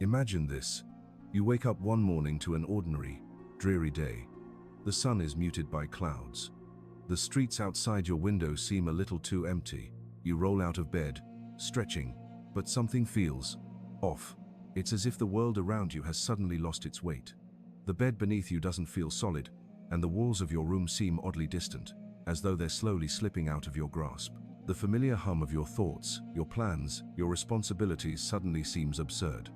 Imagine this. You wake up one morning to an ordinary, dreary day. The sun is muted by clouds. The streets outside your window seem a little too empty. You roll out of bed, stretching, but something feels off. It's as if the world around you has suddenly lost its weight. The bed beneath you doesn't feel solid, and the walls of your room seem oddly distant, as though they're slowly slipping out of your grasp. The familiar hum of your thoughts, your plans, your responsibilities suddenly seems absurd.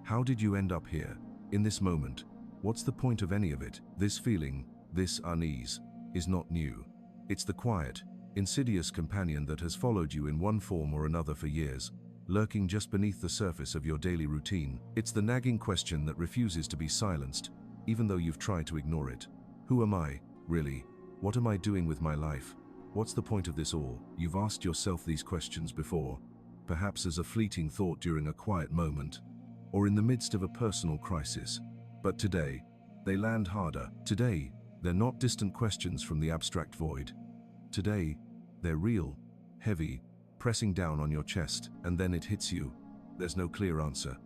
How did you end up here, in this moment? What's the point of any of it? This feeling, this unease, is not new. It's the quiet, insidious companion that has followed you in one form or another for years, lurking just beneath the surface of your daily routine. It's the nagging question that refuses to be silenced, even though you've tried to ignore it. Who am I, really? What am I doing with my life? What's the point of this all? You've asked yourself these questions before, perhaps as a fleeting thought during a quiet moment, or in the midst of a personal crisis. But today, they land harder. Today, they're not distant questions from the abstract void. Today, they're real, heavy, pressing down on your chest, and then it hits you. There's no clear answer,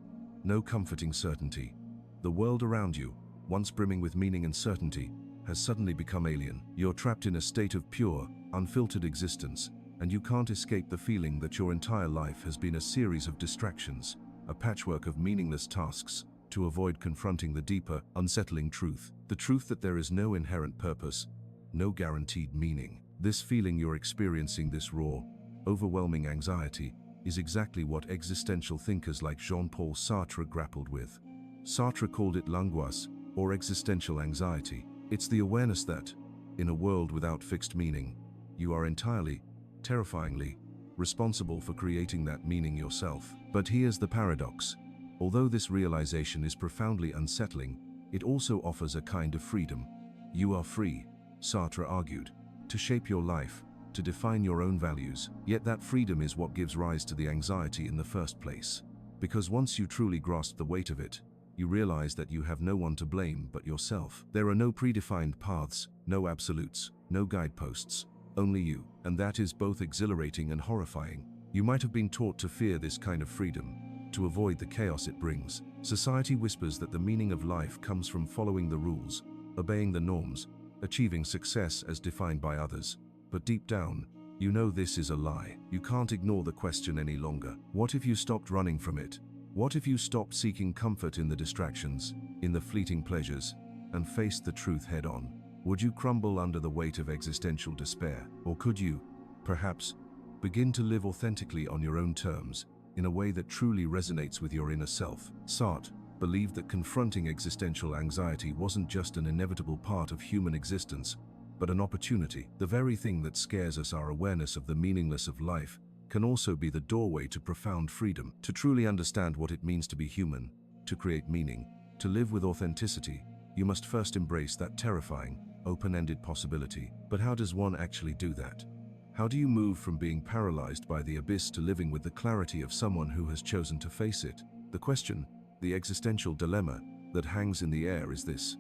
no comforting certainty. The world around you, once brimming with meaning and certainty, has suddenly become alien. You're trapped in a state of pure, unfiltered existence, and you can't escape the feeling that your entire life has been a series of distractions, a patchwork of meaningless tasks, to avoid confronting the deeper, unsettling truth. The truth that there is no inherent purpose, no guaranteed meaning. This feeling you're experiencing, this raw, overwhelming anxiety, is exactly what existential thinkers like Jean-Paul Sartre grappled with. Sartre called it l'angoisse, or existential anxiety. It's the awareness that, in a world without fixed meaning, you are entirely, terrifyingly, responsible for creating that meaning yourself. But here's the paradox. Although this realization is profoundly unsettling, it also offers a kind of freedom. You are free, Sartre argued, to shape your life, to define your own values. Yet that freedom is what gives rise to the anxiety in the first place. Because once you truly grasp the weight of it, you realize that you have no one to blame but yourself. There are no predefined paths, no absolutes, no guideposts, only you. And that is both exhilarating and horrifying. You might have been taught to fear this kind of freedom, to avoid the chaos it brings. Society whispers that the meaning of life comes from following the rules, obeying the norms, achieving success as defined by others. But deep down, you know this is a lie. You can't ignore the question any longer. What if you stopped running from it? What if you stopped seeking comfort in the distractions, in the fleeting pleasures, and faced the truth head-on? Would you crumble under the weight of existential despair? Or could you, perhaps, begin to live authentically on your own terms, in a way that truly resonates with your inner self? Sartre believed that confronting existential anxiety wasn't just an inevitable part of human existence, but an opportunity. The very thing that scares us, our awareness of the meaningless of life, can also be the doorway to profound freedom. To truly understand what it means to be human, to create meaning, to live with authenticity, you must first embrace that terrifying, open-ended possibility. But how does one actually do that? How do you move from being paralyzed by the abyss to living with the clarity of someone who has chosen to face it? The question, the existential dilemma, that hangs in the air is this: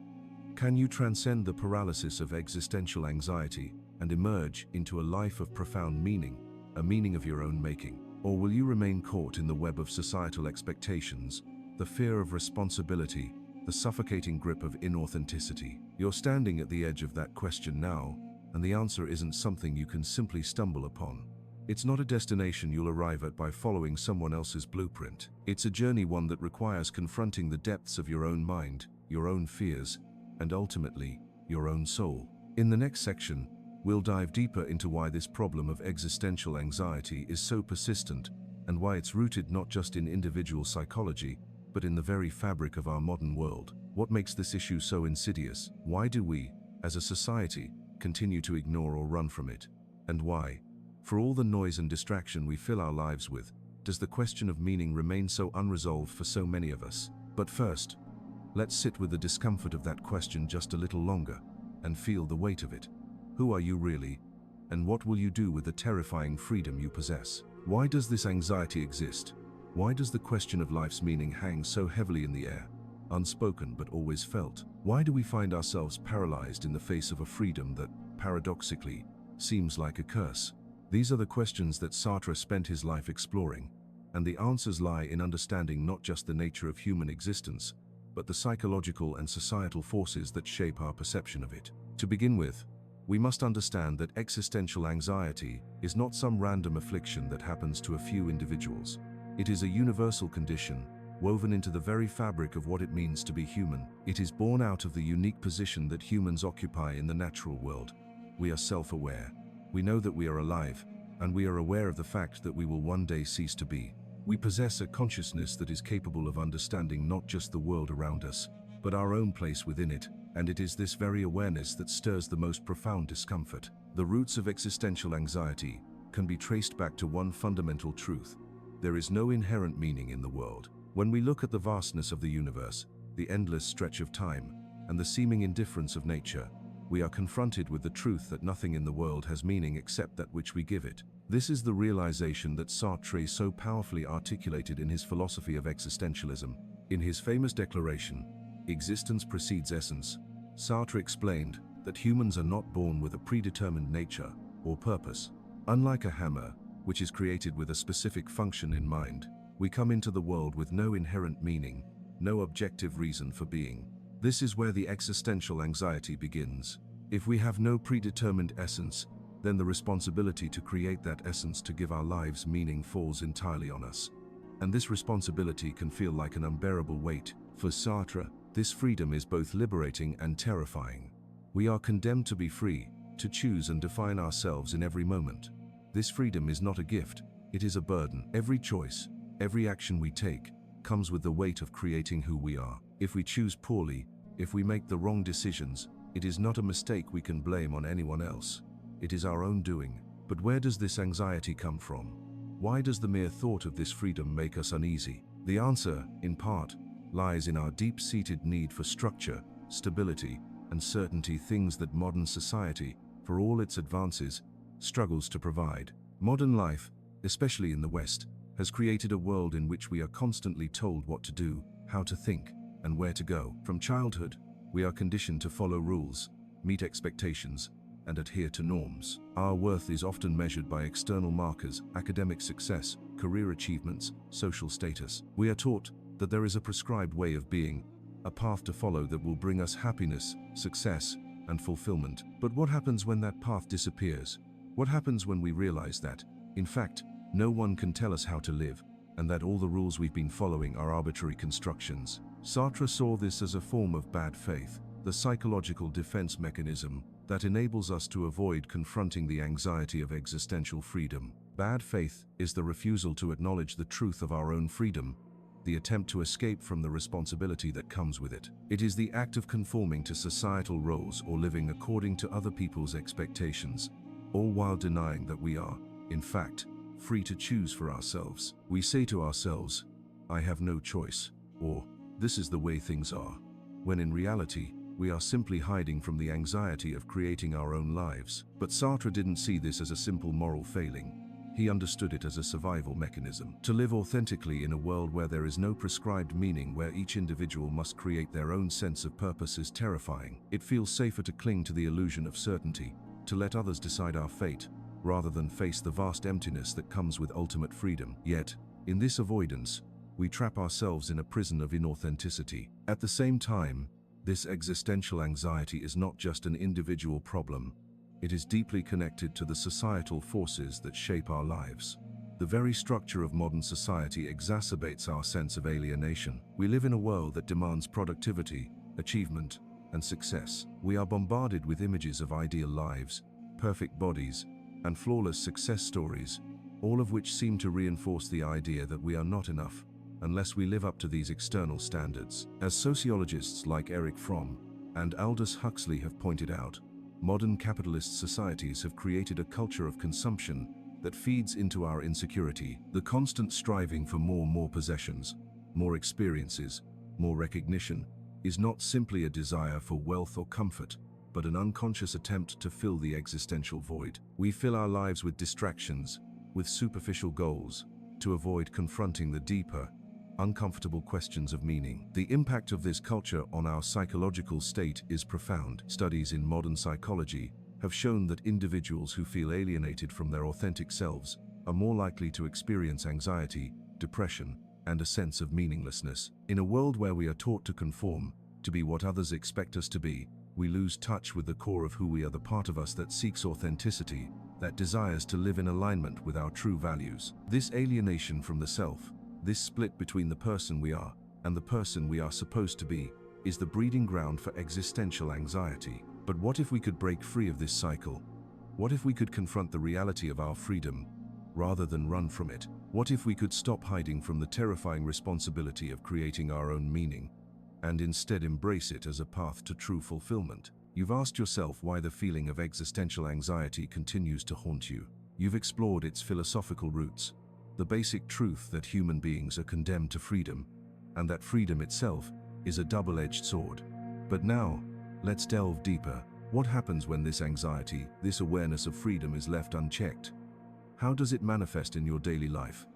can you transcend the paralysis of existential anxiety and emerge into a life of profound meaning, a meaning of your own making? Or will you remain caught in the web of societal expectations, the fear of responsibility, the suffocating grip of inauthenticity? You're standing at the edge of that question now, and the answer isn't something you can simply stumble upon. It's not a destination you'll arrive at by following someone else's blueprint. It's a journey, one that requires confronting the depths of your own mind, your own fears, and ultimately, your own soul. In the next section, we'll dive deeper into why this problem of existential anxiety is so persistent, and why it's rooted not just in individual psychology, but in the very fabric of our modern world. What makes this issue so insidious? Why do we, as a society, continue to ignore or run from it? And why, for all the noise and distraction we fill our lives with, does the question of meaning remain so unresolved for so many of us? But first, let's sit with the discomfort of that question just a little longer, and feel the weight of it. Who are you really? And what will you do with the terrifying freedom you possess? Why does this anxiety exist? Why does the question of life's meaning hang so heavily in the air, unspoken but always felt? Why do we find ourselves paralyzed in the face of a freedom that, paradoxically, seems like a curse? These are the questions that Sartre spent his life exploring, And the answers lie in understanding not just the nature of human existence, but the psychological and societal forces that shape our perception of it. To begin with, we must understand that existential anxiety is not some random affliction that happens to a few individuals. It is a universal condition, woven into the very fabric of what it means to be human. It is born out of the unique position that humans occupy in the natural world. We are self-aware. We know that we are alive, and we are aware of the fact that we will one day cease to be. We possess a consciousness that is capable of understanding not just the world around us, but our own place within it, and it is this very awareness that stirs the most profound discomfort. The roots of existential anxiety can be traced back to one fundamental truth: there is no inherent meaning in the world. When we look at the vastness of the universe, the endless stretch of time, and the seeming indifference of nature, we are confronted with the truth that nothing in the world has meaning except that which we give it. This is the realization that Sartre so powerfully articulated in his philosophy of existentialism. In his famous declaration, "Existence precedes essence," Sartre explained that humans are not born with a predetermined nature or purpose. Unlike a hammer, which is created with a specific function in mind, we come into the world with no inherent meaning, no objective reason for being. This is where the existential anxiety begins. If we have no predetermined essence, then the responsibility to create that essence, to give our lives meaning, falls entirely on us. And this responsibility can feel like an unbearable weight. For Sartre, this freedom is both liberating and terrifying. We are condemned to be free, to choose and define ourselves in every moment. This freedom is not a gift, it is a burden. Every choice, every action we take, comes with the weight of creating who we are. If we choose poorly, if we make the wrong decisions, it is not a mistake we can blame on anyone else. It is our own doing. But where does this anxiety come from? Why does the mere thought of this freedom make us uneasy? The answer, in part, lies in our deep-seated need for structure, stability, and certainty, things that modern society, for all its advances, struggles to provide. Modern life, especially in the West, has created a world in which we are constantly told what to do, how to think, and where to go. From childhood, we are conditioned to follow rules, meet expectations, and adhere to norms. Our worth is often measured by external markers: academic success, career achievements, social status. We are taught that there is a prescribed way of being, a path to follow that will bring us happiness, success, and fulfillment. But what happens when that path disappears? What happens when we realize that, in fact, no one can tell us how to live, and that all the rules we've been following are arbitrary constructions? Sartre saw this as a form of bad faith, the psychological defense mechanism that enables us to avoid confronting the anxiety of existential freedom. Bad faith is the refusal to acknowledge the truth of our own freedom, the attempt to escape from the responsibility that comes with it. It is the act of conforming to societal roles or living according to other people's expectations, all while denying that we are, in fact, free to choose for ourselves. We say to ourselves, "I have no choice," or "this is the way things are," when in reality, we are simply hiding from the anxiety of creating our own lives. But Sartre didn't see this as a simple moral failing. He understood it as a survival mechanism. To live authentically in a world where there is no prescribed meaning, where each individual must create their own sense of purpose, is terrifying. It feels safer to cling to the illusion of certainty, to let others decide our fate, rather than face the vast emptiness that comes with ultimate freedom. Yet, in this avoidance, we trap ourselves in a prison of inauthenticity. At the same time, this existential anxiety is not just an individual problem. It is deeply connected to the societal forces that shape our lives. The very structure of modern society exacerbates our sense of alienation. We live in a world that demands productivity, achievement, and success. We are bombarded with images of ideal lives, perfect bodies, and flawless success stories, all of which seem to reinforce the idea that we are not enough unless we live up to these external standards. As sociologists like Erich Fromm and Aldous Huxley have pointed out, modern capitalist societies have created a culture of consumption that feeds into our insecurity. The constant striving for more possessions, more experiences, more recognition is not simply a desire for wealth or comfort, but an unconscious attempt to fill the existential void. We fill our lives with distractions, with superficial goals, to avoid confronting the deeper, uncomfortable questions of meaning. The impact of this culture on our psychological state is profound. Studies in modern psychology have shown that individuals who feel alienated from their authentic selves are more likely to experience anxiety, depression, and a sense of meaninglessness. In a world where we are taught to conform, to be what others expect us to be, we lose touch with the core of who we are, the part of us that seeks authenticity, that desires to live in alignment with our true values. This alienation from the self, this split between the person we are and the person we are supposed to be, is the breeding ground for existential anxiety. But what if we could break free of this cycle? What if we could confront the reality of our freedom, rather than run from it? What if we could stop hiding from the terrifying responsibility of creating our own meaning, and instead embrace it as a path to true fulfillment? You've asked yourself why the feeling of existential anxiety continues to haunt you. You've explored its philosophical roots, the basic truth that human beings are condemned to freedom, and that freedom itself is a double-edged sword. But now, let's delve deeper. What happens when this anxiety, this awareness of freedom, is left unchecked? How does it manifest in your daily life?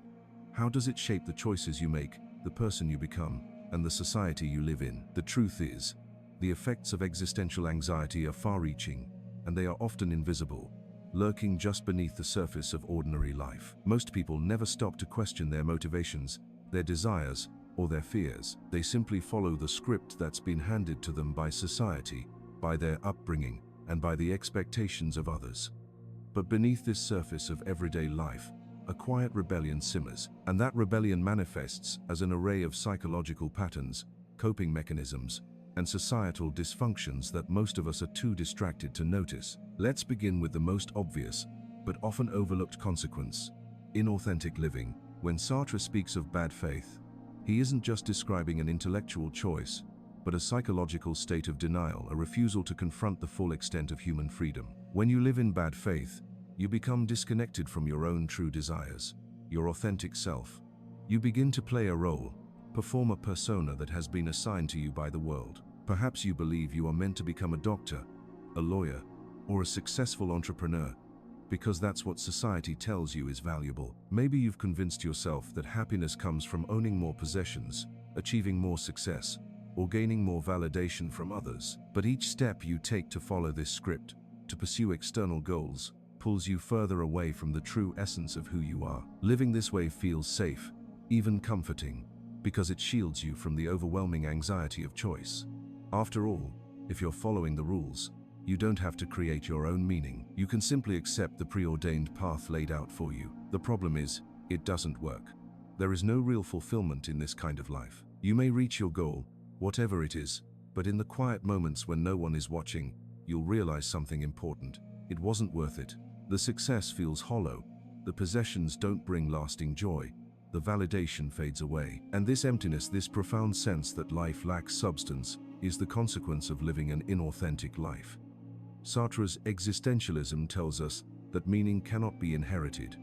How does it shape the choices you make, the person you become, and the society you live in? The truth is, the effects of existential anxiety are far-reaching, and they are often invisible, lurking just beneath the surface of ordinary life. Most people never stop to question their motivations, their desires, or their fears. They simply follow the script that's been handed to them by society, by their upbringing, and by the expectations of others. But beneath this surface of everyday life, a quiet rebellion simmers, and that rebellion manifests as an array of psychological patterns, coping mechanisms, and societal dysfunctions that most of us are too distracted to notice. Let's begin with the most obvious, but often overlooked consequence: inauthentic living. When Sartre speaks of bad faith, he isn't just describing an intellectual choice, but a psychological state of denial, a refusal to confront the full extent of human freedom. When you live in bad faith, you become disconnected from your own true desires, your authentic self. You begin to play a role, perform a persona that has been assigned to you by the world. Perhaps you believe you are meant to become a doctor, a lawyer, or a successful entrepreneur, because that's what society tells you is valuable. Maybe you've convinced yourself that happiness comes from owning more possessions, achieving more success, or gaining more validation from others. But each step you take to follow this script, to pursue external goals, pulls you further away from the true essence of who you are. Living this way feels safe, even comforting, because it shields you from the overwhelming anxiety of choice. After all, if you're following the rules, you don't have to create your own meaning. You can simply accept the preordained path laid out for you. The problem is, it doesn't work. There is no real fulfillment in this kind of life. You may reach your goal, whatever it is, but in the quiet moments when no one is watching, you'll realize something important. It wasn't worth it. The success feels hollow. The possessions don't bring lasting joy. The validation fades away. And this emptiness, this profound sense that life lacks substance, is the consequence of living an inauthentic life. Sartre's Existentialism tells us that meaning cannot be inherited.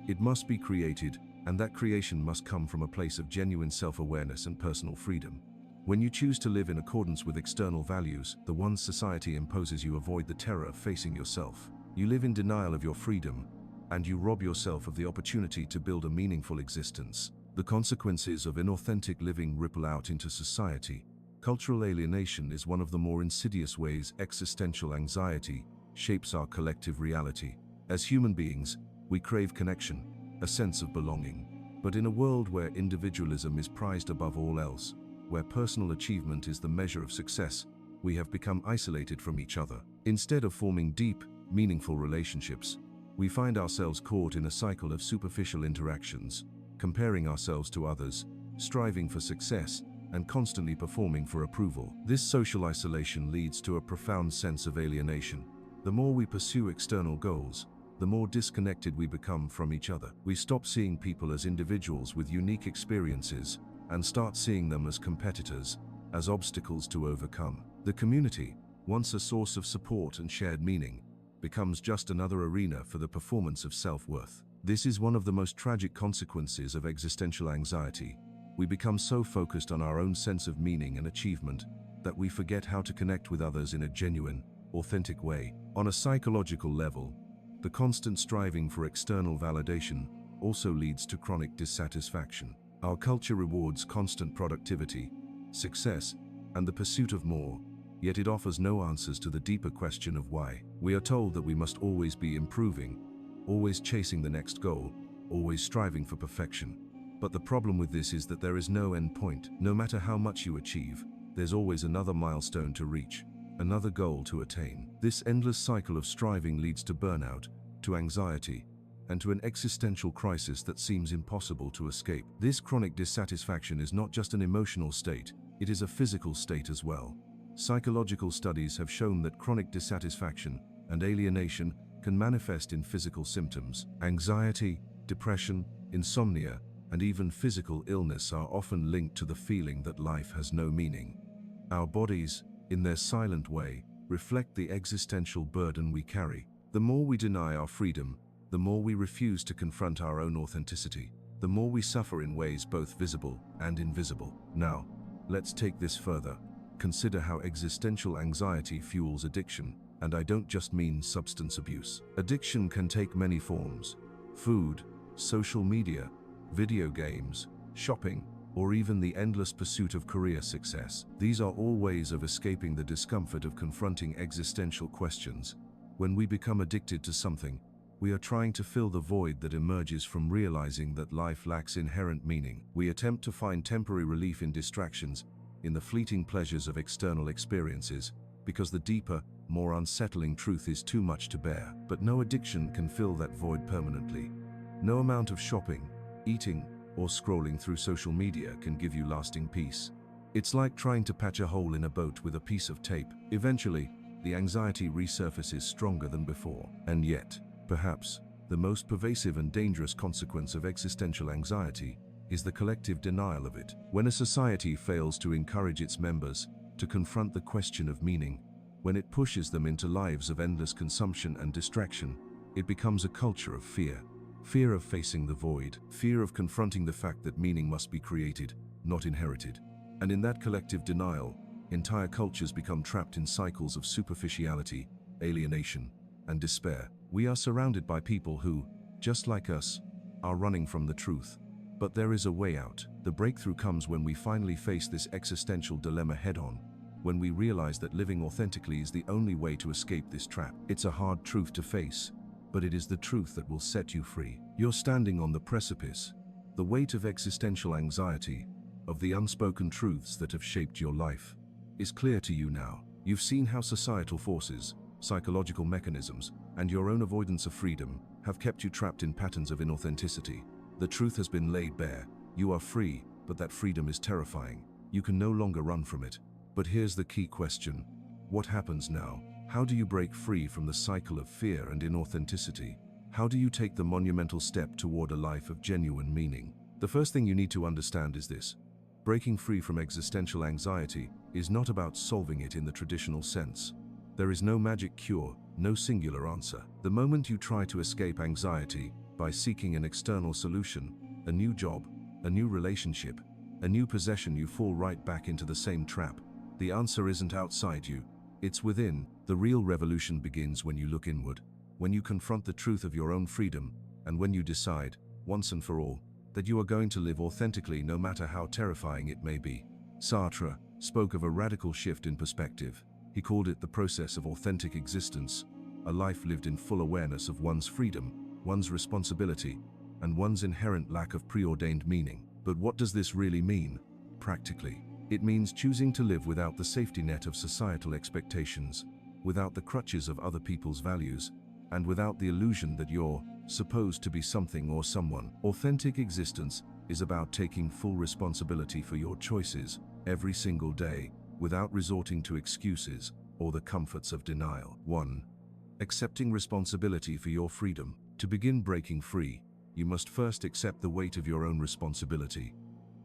It must be created, and that creation must come from a place of genuine self-awareness and personal freedom. When you choose to live in accordance with external values, the ones society imposes, you avoid the terror of facing yourself. You live in denial of your freedom, and you rob yourself of the opportunity to build a meaningful existence. The consequences of inauthentic living ripple out into society. Cultural alienation is one of the more insidious ways existential anxiety shapes our collective reality. As human beings, we crave connection, a sense of belonging. But in a world where individualism is prized above all else, where personal achievement is the measure of success, we have become isolated from each other. Instead of forming deep, meaningful relationships, we find ourselves caught in a cycle of superficial interactions, comparing ourselves to others, striving for success, and constantly performing for approval. This social isolation leads to a profound sense of alienation. The more we pursue external goals, the more disconnected we become from each other. We stop seeing people as individuals with unique experiences and start seeing them as competitors, as obstacles to overcome. The community, once a source of support and shared meaning, becomes just another arena for the performance of self-worth. This is one of the most tragic consequences of existential anxiety. We become so focused on our own sense of meaning and achievement that we forget how to connect with others in a genuine, authentic way. On a psychological level, the constant striving for external validation also leads to chronic dissatisfaction. Our culture rewards constant productivity, success, and the pursuit of more, yet it offers no answers to the deeper question of why. We are told that we must always be improving, always chasing the next goal, always striving for perfection. But the problem with this is that there is no end point. No matter how much you achieve, there's always another milestone to reach, another goal to attain. This endless cycle of striving leads to burnout, to anxiety, and to an existential crisis that seems impossible to escape. This chronic dissatisfaction is not just an emotional state, it is a physical state as well. Psychological studies have shown that chronic dissatisfaction and alienation can manifest in physical symptoms. Anxiety, depression, insomnia, and even physical illness are often linked to the feeling that life has no meaning. Our bodies, in their silent way, reflect the existential burden we carry. The more we deny our freedom, the more we refuse to confront our own authenticity, the more we suffer in ways both visible and invisible. Now, let's take this further. Consider how existential anxiety fuels addiction, and I don't just mean substance abuse. Addiction can take many forms: food, social media, video games, shopping, or even the endless pursuit of career success. These are all ways of escaping the discomfort of confronting existential questions. When we become addicted to something, we are trying to fill the void that emerges from realizing that life lacks inherent meaning. We attempt to find temporary relief in distractions, in the fleeting pleasures of external experiences, because the deeper, more unsettling truth is too much to bear. But no addiction can fill that void permanently. No amount of shopping, eating, or scrolling through social media can give you lasting peace. It's like trying to patch a hole in a boat with a piece of tape. Eventually, the anxiety resurfaces stronger than before. And yet, perhaps, the most pervasive and dangerous consequence of existential anxiety is the collective denial of it. When a society fails to encourage its members to confront the question of meaning, when it pushes them into lives of endless consumption and distraction, it becomes a culture of fear. Fear of facing the void, fear of confronting the fact that meaning must be created, not inherited. And in that collective denial, entire cultures become trapped in cycles of superficiality, alienation, and despair. We are surrounded by people who, just like us, are running from the truth. But there is a way out. The breakthrough comes when we finally face this existential dilemma head-on, when we realize that living authentically is the only way to escape this trap. It's a hard truth to face, but it is the truth that will set you free. You're standing on the precipice, the weight of existential anxiety, of the unspoken truths that have shaped your life, is clear to you now. You've seen how societal forces, psychological mechanisms, and your own avoidance of freedom have kept you trapped in patterns of inauthenticity. The truth has been laid bare. You are free, but that freedom is terrifying. You can no longer run from it. But here's the key question. What happens now? How do you break free from the cycle of fear and inauthenticity? How do you take the monumental step toward a life of genuine meaning? The first thing you need to understand is this. Breaking free from existential anxiety is not about solving it in the traditional sense. There is no magic cure, no singular answer. The moment you try to escape anxiety by seeking an external solution, a new job, a new relationship, a new possession, you fall right back into the same trap. The answer isn't outside you, it's within. The real revolution begins when you look inward, when you confront the truth of your own freedom, and when you decide, once and for all, that you are going to live authentically no matter how terrifying it may be. Sartre spoke of a radical shift in perspective. He called it the process of authentic existence, a life lived in full awareness of one's freedom, one's responsibility, and one's inherent lack of preordained meaning. But what does this really mean, practically? It means choosing to live without the safety net of societal expectations, without the crutches of other people's values, and without the illusion that you're supposed to be something or someone. Authentic existence is about taking full responsibility for your choices every single day, without resorting to excuses or the comforts of denial. 1. Accepting responsibility for your freedom. To begin breaking free, you must first accept the weight of your own responsibility.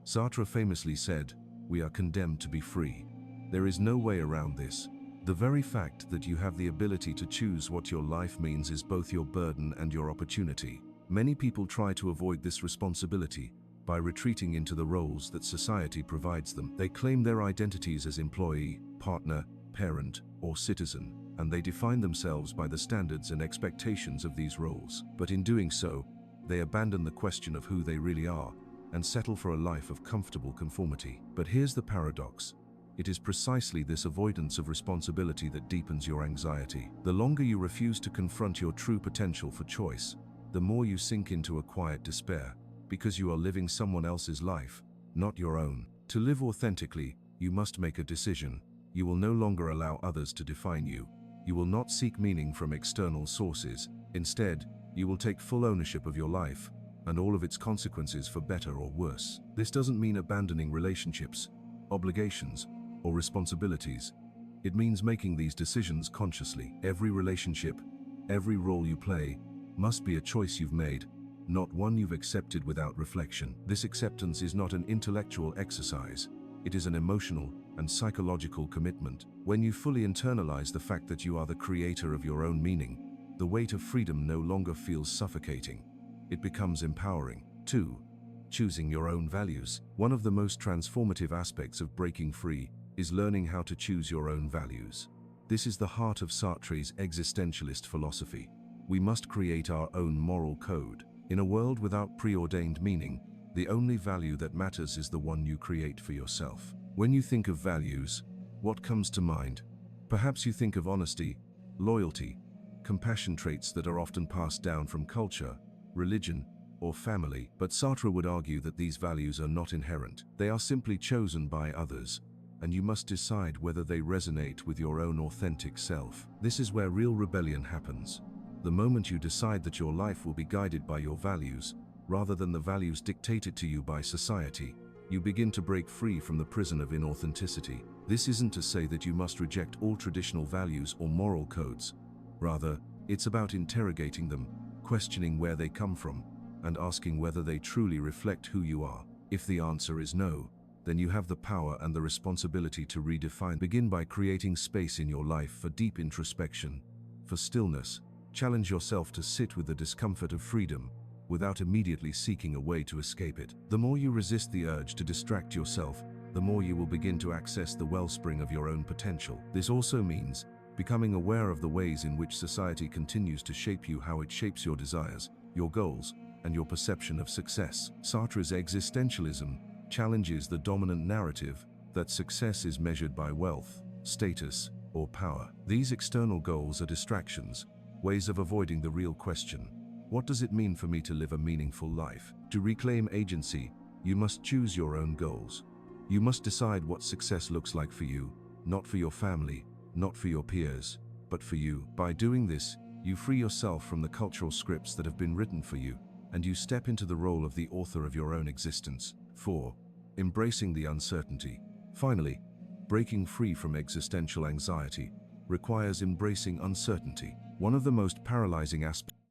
Sartre famously said, "We are condemned to be free." There is no way around this. The very fact that you have the ability to choose what your life means is both your burden and your opportunity. Many people try to avoid this responsibility by retreating into the roles that society provides them. They claim their identities as employee, partner, parent, or citizen, and they define themselves by the standards and expectations of these roles. But in doing so, they abandon the question of who they really are and settle for a life of comfortable conformity. But here's the paradox. It is precisely this avoidance of responsibility that deepens your anxiety. The longer you refuse to confront your true potential for choice, the more you sink into a quiet despair, because you are living someone else's life, not your own. To live authentically, you must make a decision. You will no longer allow others to define you. You will not seek meaning from external sources. Instead, you will take full ownership of your life and all of its consequences, for better or worse. This doesn't mean abandoning relationships, obligations, or responsibilities. It means making these decisions consciously. Every relationship, every role you play, must be a choice you've made, not one you've accepted without reflection. This acceptance is not an intellectual exercise. It is an emotional and psychological commitment. When you fully internalize the fact that you are the creator of your own meaning, the weight of freedom no longer feels suffocating. It becomes empowering. 2. Choosing your own values. One of the most transformative aspects of breaking free is learning how to choose your own values. This is the heart of Sartre's existentialist philosophy. We must create our own moral code. In a world without preordained meaning, the only value that matters is the one you create for yourself. When you think of values, what comes to mind? Perhaps you think of honesty, loyalty, compassion, traits that are often passed down from culture, religion, or family. But Sartre would argue that these values are not inherent. They are simply chosen by others, and you must decide whether they resonate with your own authentic self. This is where real rebellion happens. The moment you decide that your life will be guided by your values, rather than the values dictated to you by society, you begin to break free from the prison of inauthenticity. This isn't to say that you must reject all traditional values or moral codes. Rather, it's about interrogating them, questioning where they come from, and asking whether they truly reflect who you are. If the answer is no, then you have the power and the responsibility to redefine. Begin by creating space in your life for deep introspection, for stillness. Challenge yourself to sit with the discomfort of freedom, without immediately seeking a way to escape it. The more you resist the urge to distract yourself, the more you will begin to access the wellspring of your own potential. This also means becoming aware of the ways in which society continues to shape you, how it shapes your desires, your goals, and your perception of success. Sartre's existentialism challenges the dominant narrative that success is measured by wealth, status, or power. These external goals are distractions, ways of avoiding the real question: what does it mean for me to live a meaningful life? To reclaim agency, you must choose your own goals. You must decide what success looks like for you, not for your family, not for your peers, but for you. By doing this, you free yourself from the cultural scripts that have been written for you, and you step into the role of the author of your own existence. 4. Embracing the uncertainty. Finally, breaking free from existential anxiety requires embracing uncertainty. One of the most paralyzing aspects